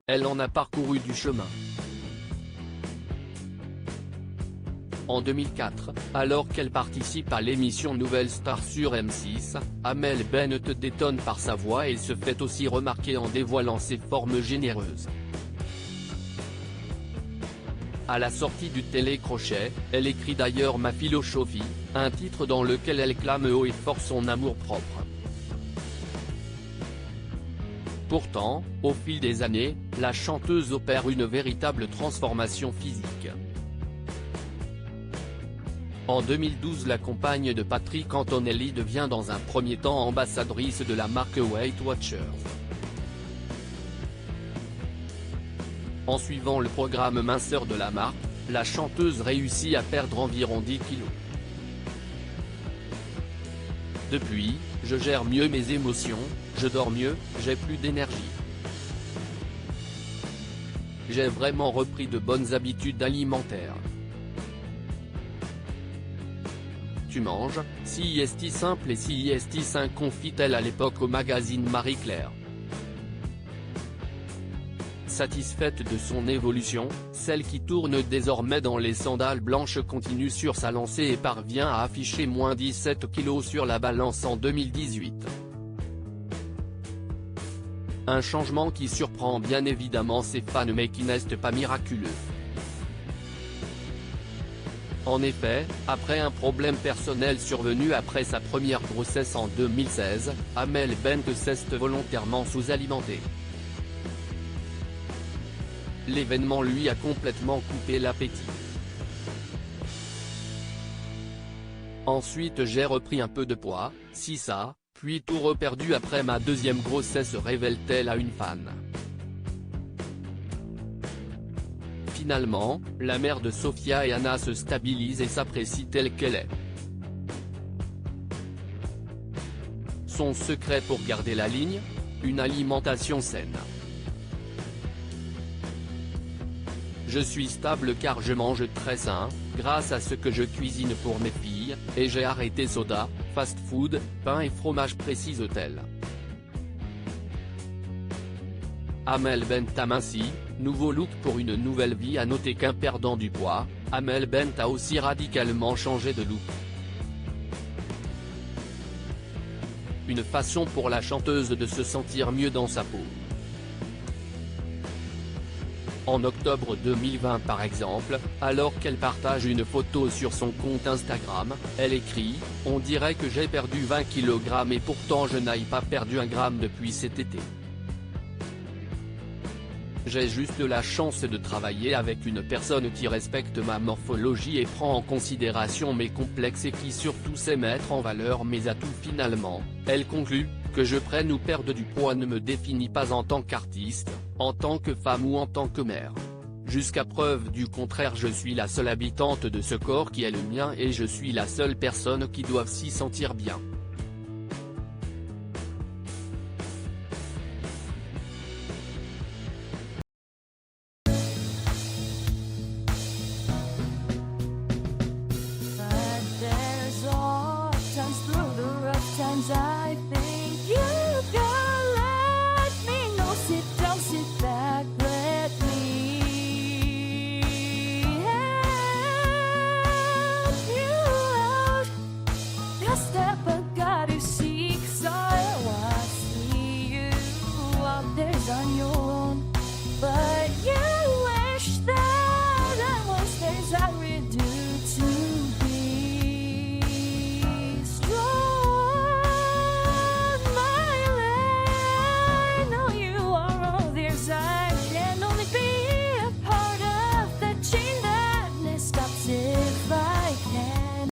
elle en a parcouru du chemin. En 2004, alors qu'elle participe à l'émission Nouvelle Star sur M6, Amel Bent détonne par sa voix et se fait aussi remarquer en dévoilant ses formes généreuses. À la sortie du télécrochet, elle écrit d'ailleurs Ma philosophie, un titre dans lequel elle clame haut et fort son amour-propre. Pourtant, au fil des années, la chanteuse opère une véritable transformation physique. En 2012, la compagne de Patrick Antonelli devient dans un premier temps ambassadrice de la marque Weight Watchers. En suivant le programme minceur de la marque, la chanteuse réussit à perdre environ 10 kilos. Depuis, je gère mieux mes émotions, je dors mieux, j'ai plus d'énergie. J'ai vraiment repris de bonnes habitudes alimentaires. Tu manges, si est simple et si est sain, confie-t-elle à l'époque au magazine Marie-Claire. Satisfaite de son évolution, celle qui tourne désormais dans les sandales blanches continue sur sa lancée et parvient à afficher moins 17 kilos sur la balance en 2018. Un changement qui surprend bien évidemment ses fans mais qui n'est pas miraculeux. En effet, après un problème personnel survenu après sa première grossesse en 2016, Amel Bent s'est volontairement sous-alimentée. L'événement lui a complètement coupé l'appétit. Ensuite j'ai repris un peu de poids, si ça, puis tout reperdu après ma deuxième grossesse, révèle-t-elle à une fan. Finalement, la mère de Sophia et Anna se stabilise et s'apprécie telle qu'elle est. Son secret pour garder la ligne ? Une alimentation saine. Je suis stable car je mange très sain, grâce à ce que je cuisine pour mes filles, et j'ai arrêté soda, fast-food, pain et fromage, précise-t-elle. Amel Bent aminci, nouveau look pour une nouvelle vie. À noter qu'en perdant du poids, Amel Bent a aussi radicalement changé de look. Une façon pour la chanteuse de se sentir mieux dans sa peau. En octobre 2020 par exemple, alors qu'elle partage une photo sur son compte Instagram, elle écrit « On dirait que j'ai perdu 20 kg et pourtant je n'ai pas perdu un gramme depuis cet été. J'ai juste la chance de travailler avec une personne qui respecte ma morphologie et prend en considération mes complexes et qui surtout sait mettre en valeur mes atouts. » Finalement, elle conclut « Que je prenne ou perde du poids ne me définit pas en tant qu'artiste, en tant que femme ou en tant que mère. Jusqu'à preuve du contraire, je suis la seule habitante de ce corps qui est le mien et je suis la seule personne qui doit s'y sentir bien. » I think you can let me know. Sit down, sit back, let me help you out. The step I gotta seek, so I see you out there's on your own, but